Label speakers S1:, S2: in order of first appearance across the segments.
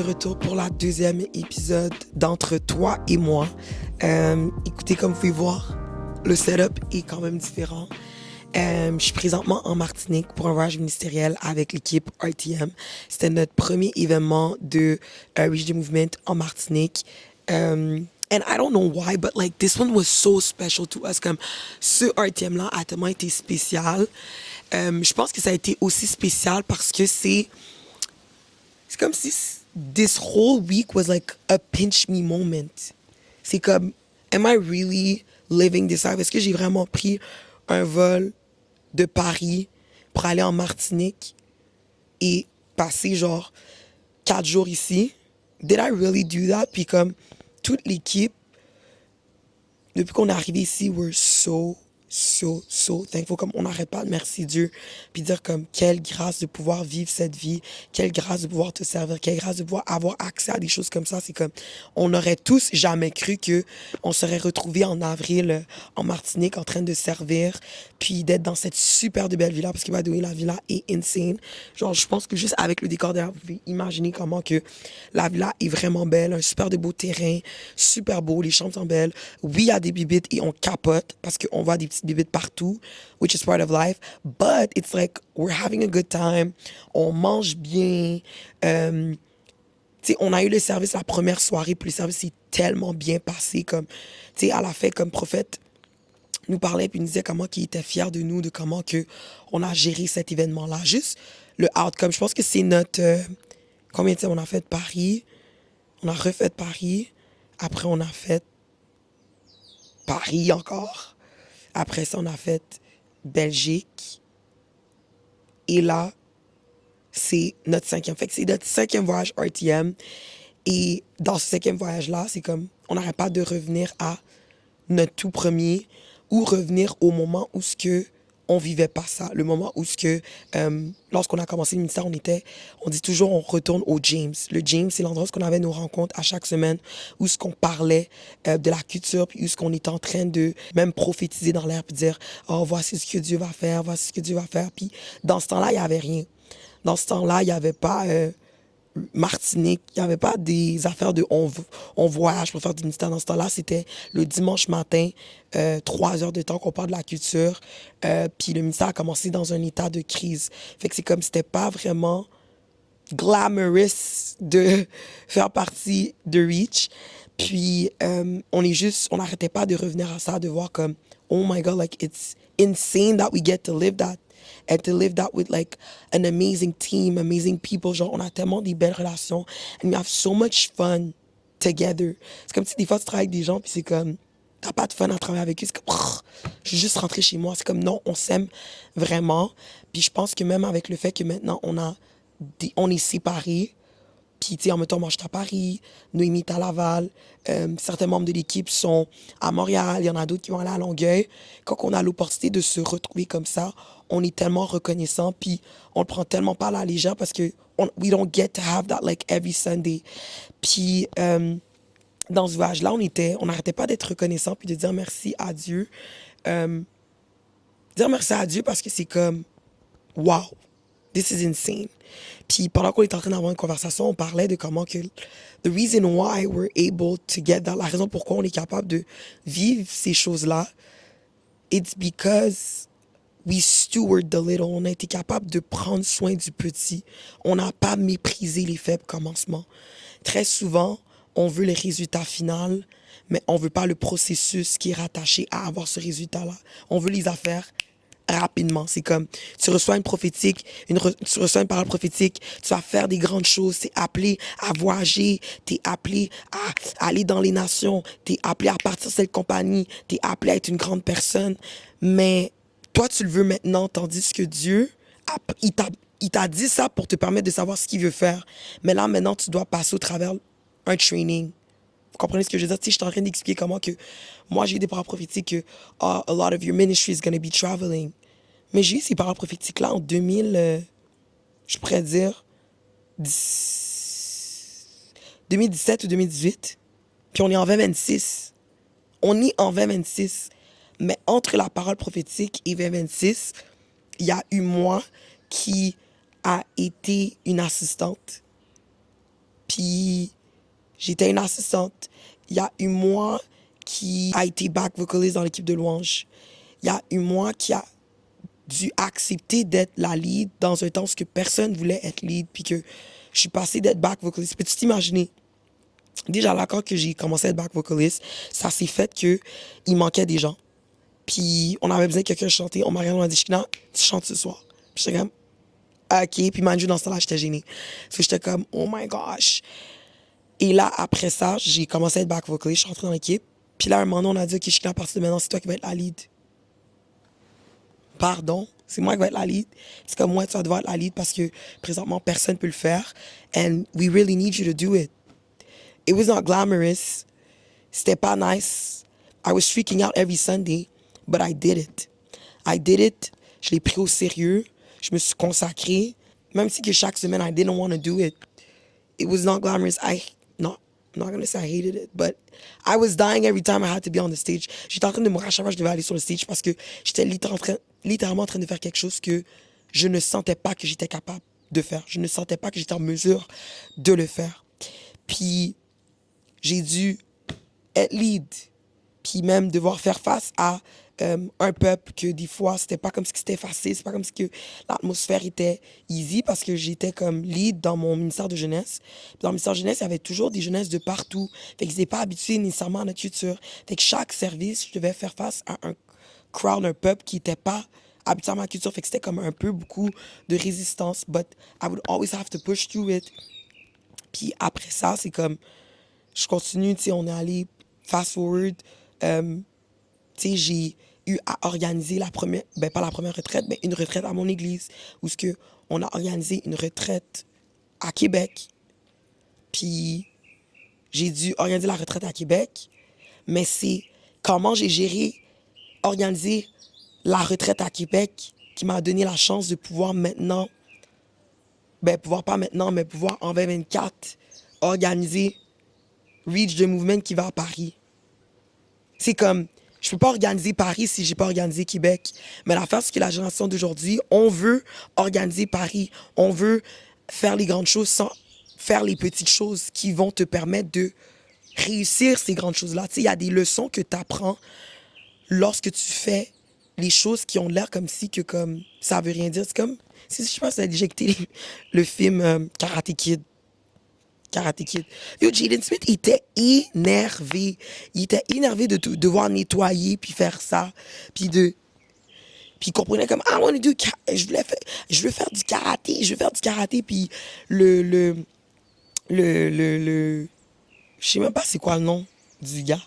S1: retour pour la deuxième épisode d'Entre toi et moi. Écoutez, comme vous pouvez voir, le setup est quand même différent. Je suis présentement en Martinique pour un voyage ministériel avec l'équipe RTM. C'était notre premier événement de Reach the Movement en Martinique. And I don't know why, but like this one was so special to us. Comme ce RTM-là a tellement été spécial. Je pense que ça a été aussi spécial parce que c'est comme si this whole week was like a pinch me moment. C'est comme, am I really living this life? Est-ce que j'ai vraiment pris un vol de Paris pour aller en Martinique et passer genre 4 jours ici? Did I really do that? Puis comme toute l'équipe, depuis qu'on est arrivé ici, we're so thankful. Comme on n'arrête pas de merci Dieu, puis dire comme quelle grâce de pouvoir vivre cette vie, quelle grâce de pouvoir te servir, quelle grâce de pouvoir avoir accès à des choses comme ça. C'est comme, on n'aurait tous jamais cru que on serait retrouvés en avril en Martinique en train de servir, puis d'être dans cette super de belle villa, parce que by the way, la villa est insane. Genre, je pense que juste avec le décor derrière, vous pouvez imaginer comment que la villa est vraiment belle, un super de beau terrain, super beau, les chambres sont belles. Oui, il y a des bibites et on capote parce qu'on voit des petites bibites partout, which is part of life, but it's like we're having a good time, on mange bien. On a eu le service la première soirée, puis le service s'est tellement bien passé, comme, à la fin, comme Prophète nous parlait, puis nous disait comment il était fier de nous, de comment que on a géré cet événement-là. Juste le outcome, je pense que c'est notre... combien de temps on a fait de Paris? On a refait de Paris. Après, on a fait Paris encore. Après ça, on a fait Belgique. Et là, c'est notre 5e. Fait que c'est notre 5e voyage RTM. Et dans ce 5e voyage-là, c'est comme, on n'arrête pas de revenir à notre tout premier ou revenir au moment où ce que on vivait pas ça. Le moment où ce que, lorsqu'on a commencé le ministère, on dit toujours, on retourne au James. Le James, c'est l'endroit où on avait nos rencontres à chaque semaine, où ce qu'on parlait de la culture, puis où ce qu'on était en train de même prophétiser dans l'air, puis dire, oh, voici ce que Dieu va faire, voici ce que Dieu va faire. Puis dans ce temps-là, il y avait rien. Dans ce temps-là, il y avait pas Martinique, il n'y avait pas des affaires de on voyage pour faire du ministère. Dans ce temps-là, c'était le dimanche matin, 3 heures de temps qu'on parle de la culture. Puis le ministère a commencé dans un état de crise. Fait que c'est comme c'était pas vraiment glamorous de faire partie de Reach. Puis on n'arrêtait pas de revenir à ça, de voir comme, oh my God, like it's insane that we get to live that. And to live that with like an amazing team, amazing people. Genre, on a tellement des belles relations. And we have so much fun together. C'est comme si des fois tu travailles avec des gens puis c'est comme, t'as pas de fun à travailler avec eux. C'est comme, je suis juste rentrée chez moi. C'est comme, non, on s'aime vraiment. Puis je pense que même avec le fait que maintenant on est séparés, puis, tu sais, en même temps, moi, je suis à Paris, Noémie est à Laval, certains membres de l'équipe sont à Montréal, il y en a d'autres qui vont aller à Longueuil. Quand on a l'opportunité de se retrouver comme ça, on est tellement reconnaissant, puis on le prend tellement pas à la légère parce que we don't get to have that, like, every Sunday. Puis, dans ce voyage-là, on n'arrêtait pas d'être reconnaissant, puis de dire merci à Dieu. Dire merci à Dieu parce que c'est comme, wow, this is insane. Puis pendant qu'on était en train d'avoir une conversation, on parlait de comment que the reason why we're able to get that, la raison pourquoi on est capable de vivre ces choses-là, it's because we steward the little. On a été capable de prendre soin du petit. On n'a pas méprisé les faibles commencements. Très souvent, on veut le résultat final, mais on veut pas le processus qui est rattaché à avoir ce résultat-là. On veut les affaires rapidement. C'est comme, tu reçois tu reçois une parole prophétique, tu vas faire des grandes choses, t'es appelé à voyager, t'es appelé à aller dans les nations, t'es appelé à partir de cette compagnie, t'es appelé à être une grande personne. Mais toi, tu le veux maintenant, tandis que Dieu, il t'a dit ça pour te permettre de savoir ce qu'il veut faire. Mais là, maintenant, tu dois passer au travers un training. Vous comprenez ce que je veux dire? Tu sais, je suis en train d'expliquer comment que moi, j'ai eu des paroles prophétiques que a lot of your ministry is going to be traveling. Mais j'ai eu ces paroles prophétiques-là en 2000, je pourrais dire, 2017 ou 2018. Puis on est en 2026. On est en 2026. Mais entre la parole prophétique et 2026, il y a eu moi qui a été une assistante. Puis j'étais une assistante. Il y a eu moi qui a été back vocalist dans l'équipe de louange. Il y a eu moi qui a dû accepter d'être la lead dans un temps où personne voulait être lead, puis que je suis passée d'être back vocalist. Peux-tu t'imaginer? Déjà là, quand j'ai commencé à être back vocalist, ça s'est fait que il manquait des gens. Puis on avait besoin de quelqu'un chanter. On m'a regardé, on m'a dit, Shkina, tu chantes ce soir. Puis j'étais comme, OK. Puis mind you, dans ce temps-là, j'étais gênée. Parce que j'étais comme, oh my gosh. Et là, après ça, j'ai commencé à être back vocalist. Je suis rentrée dans l'équipe. Puis là, un moment donné, on a dit, OK, Shkina, à partir de maintenant, c'est toi qui vas être la lead. Pardon, c'est moi qui vais être la lead. C'est comme moi, tu vas devoir être la lead parce que présentement, personne ne peut le faire. And we really need you to do it. It was not glamorous. C'était pas nice. I was freaking out every Sunday, but I did it. I did it. Je l'ai pris au sérieux. Je me suis consacrée. Même si que chaque semaine, I didn't want to do it. It was not glamorous. I'm not gonna say I hated it, but I was dying every time I had to be on the stage. J'étais en train de mourir à chaque fois que je devais aller sur le stage parce que j'étais littéralement en train de faire quelque chose que je ne sentais pas que j'étais capable de faire. Je ne sentais pas que j'étais en mesure de le faire. Puis j'ai dû être lead, puis même devoir faire face à un peuple que des fois, c'était pas comme si c'était facile, c'est pas comme si que l'atmosphère était easy parce que j'étais comme lead dans mon ministère de jeunesse. Puis dans le ministère de jeunesse, il y avait toujours des jeunesses de partout. Fait qu'ils n'étaient pas habitués nécessairement à notre culture. Fait que chaque service, je devais faire face à un crowd, un peuple qui n'était pas habitué à ma culture. Fait que c'était comme un peu beaucoup de résistance. But I would always have to push through it. Puis après ça, c'est comme, je continue, tu sais, on est allé fast forward. Tu sais, j'ai eu à organiser la première, ben pas la première retraite, mais une retraite à mon église, où ce que on a organisé une retraite à Québec. Puis j'ai dû organiser la retraite à Québec, mais c'est comment j'ai géré, organiser la retraite à Québec qui m'a donné la chance de pouvoir maintenant, ben pouvoir pas maintenant, mais pouvoir en 2024 organiser Reach the Movement qui va à Paris. C'est comme, je peux pas organiser Paris si j'ai pas organisé Québec. Mais l'affaire, c'est que la génération d'aujourd'hui, on veut organiser Paris. On veut faire les grandes choses sans faire les petites choses qui vont te permettre de réussir ces grandes choses-là. Tu sais, il y a des leçons que tu apprends lorsque tu fais les choses qui ont l'air comme si que comme ça veut rien dire. C'est comme, si je pense à éjecter le film Karate Kid. Karate Kid. Yo, Jaden Smith était énervé. Il était énervé de devoir nettoyer puis faire ça. Puis il comprenait comme, I want to do, je veux faire du karaté, je veux faire du karaté. Puis je sais même pas c'est quoi le nom du gars.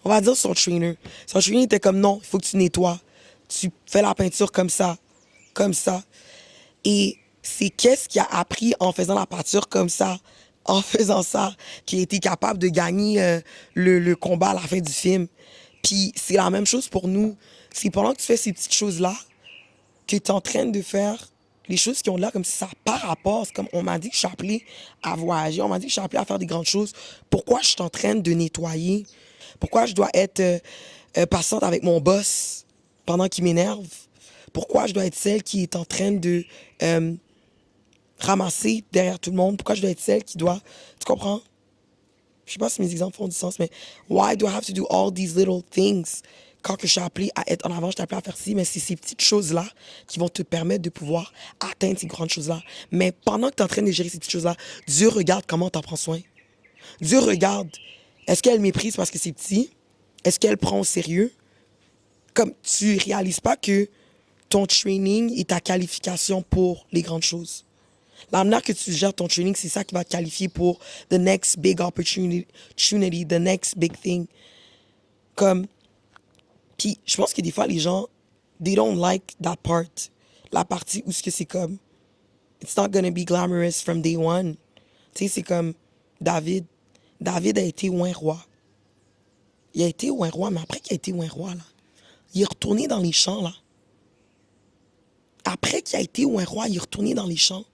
S1: On va dire son trainer. Son trainer était comme, non, il faut que tu nettoies. Tu fais la peinture comme ça. Comme ça. Et c'est qu'est-ce qu'il a appris en faisant la peinture comme ça, en faisant ça, qu'il a été capable de gagner le combat à la fin du film. Puis c'est la même chose pour nous. C'est pendant que tu fais ces petites choses-là que tu es en train de faire les choses qui ont l'air comme si ça n'a pas rapport. C'est comme on m'a dit que je suis appelée à voyager, on m'a dit que je suis appelée à faire des grandes choses. Pourquoi je suis en train de nettoyer? Pourquoi je dois être patiente avec mon boss pendant qu'il m'énerve? Pourquoi je dois être celle qui est en train de ramasser derrière tout le monde? Pourquoi je dois être celle qui doit... Tu comprends? Je sais pas si mes exemples font du sens, mais why do I have to do all these little things? Quand que je suis appelée à être en avant, je suis appelée à faire ci, mais c'est ces petites choses-là qui vont te permettre de pouvoir atteindre ces grandes choses-là. Mais pendant que tu es en train de gérer ces petites choses-là, Dieu regarde comment tu en prends soin. Dieu regarde. Est-ce qu'elle méprise parce que c'est petit? Est-ce qu'elle prend au sérieux? Comme tu réalises pas que ton training est ta qualification pour les grandes choses. La manière que tu gères ton training, c'est ça qui va te qualifier pour the next big opportunity, the next big thing. Comme, puis je pense que des fois, les gens, they don't like that part. La partie où c'est comme, it's not gonna be glamorous from day one. Tu sais, c'est comme David. David a été ouin roi. Il a été ouin roi, mais après qu'il a été ouin roi, là, il est retourné dans les champs, là. Après qu'il a été ouin roi, il est retourné dans les champs.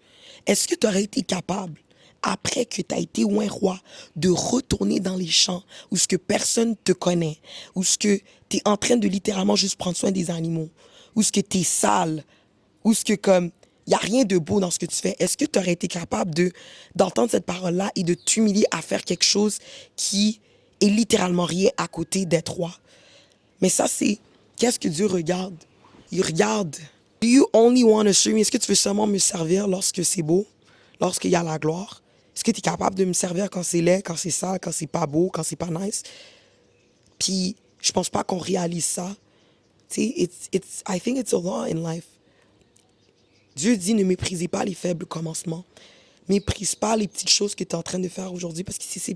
S1: Est-ce que tu aurais été capable, après que tu as été ouin roi, de retourner dans les champs où ce que personne te connaît, où ce que tu es en train de littéralement juste prendre soin des animaux, où ce que tu es sale, où ce que comme Il n'y a rien de beau dans ce que tu fais. Est-ce que tu aurais été capable d'entendre cette parole-là et de t'humilier à faire quelque chose qui est littéralement rien à côté d'être roi? Mais ça, c'est qu'est-ce que Dieu regarde? Il regarde. Do you only want to serve me? Est-ce que tu veux seulement me servir lorsque c'est beau? Lorsqu'il y a la gloire? Est-ce que tu es capable de me servir quand c'est laid, quand c'est sale, quand c'est pas beau, quand c'est pas nice? Puis, je pense pas qu'on réalise ça. Tu sais, I think it's a law in life. Dieu dit, ne méprisez pas les faibles commencements. Méprise pas les petites choses que tu es en train de faire aujourd'hui parce que c'est ces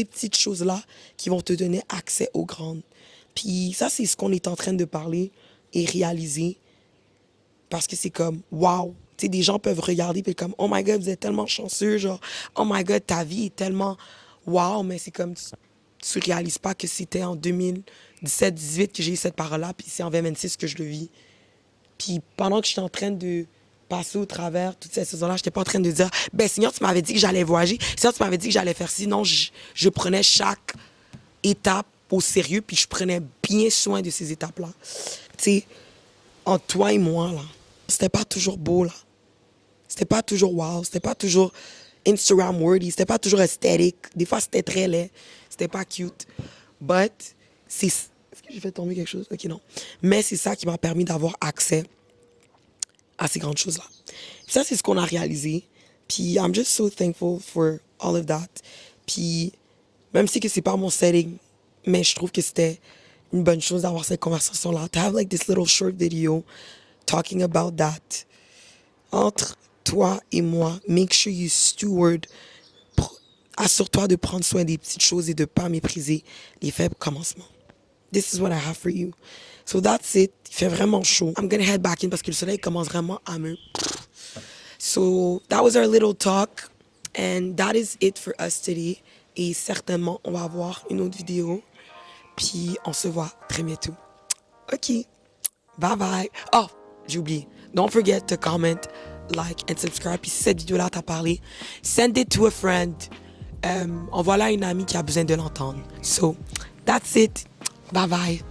S1: petites choses-là qui vont te donner accès aux grandes. Puis ça, c'est ce qu'on est en train de parler et réaliser parce que c'est comme, wow. Tu sais, des gens peuvent regarder et comme, oh my God, vous êtes tellement chanceux, genre, oh my God, ta vie est tellement wow, mais c'est comme, tu réalises pas que c'était en 2017-18 que j'ai eu cette parole-là, puis c'est en 2026 que je le vis. Puis pendant que j'étais en train de passer au travers toute cette saison-là, j'étais pas en train de dire, ben Seigneur, tu m'avais dit que j'allais voyager. Seigneur, tu m'avais dit que j'allais faire ci. Non, je prenais chaque étape au sérieux, puis je prenais bien soin de ces étapes-là. Tu sais, entre toi et moi, là, c'était pas toujours beau, là. C'était pas toujours wow, c'était pas toujours Instagram-worthy, c'était pas toujours aesthetic. Des fois, c'était très laid, c'était pas cute. But, est-ce que j'ai fait tomber quelque chose? Ok, non. Mais c'est ça qui m'a permis d'avoir accès à ces grandes choses-là. Puis ça, c'est ce qu'on a réalisé. Puis I'm just so thankful for all of that. Puis même si que c'est pas mon setting, mais je trouve que c'était une bonne chose d'avoir cette conversation-là. To have like this little short video talking about that. Entre toi et moi, make sure you steward. Assure-toi de prendre soin des petites choses et de ne pas mépriser les faibles commencements. This is what I have for you. So that's it. Il fait vraiment chaud. I'm gonna head back in parce que le soleil commence vraiment à me... So that was our little talk. And that is it for us today. Et certainement, on va avoir une autre vidéo. Puis on se voit très bientôt. OK. Bye bye. Oh, j'ai oublié. Don't forget to comment, like and subscribe. Puis si cette vidéo-là t'a parlé, send it to a friend. Envoie-la à une amie qui a besoin de l'entendre. So, that's it. Bye bye.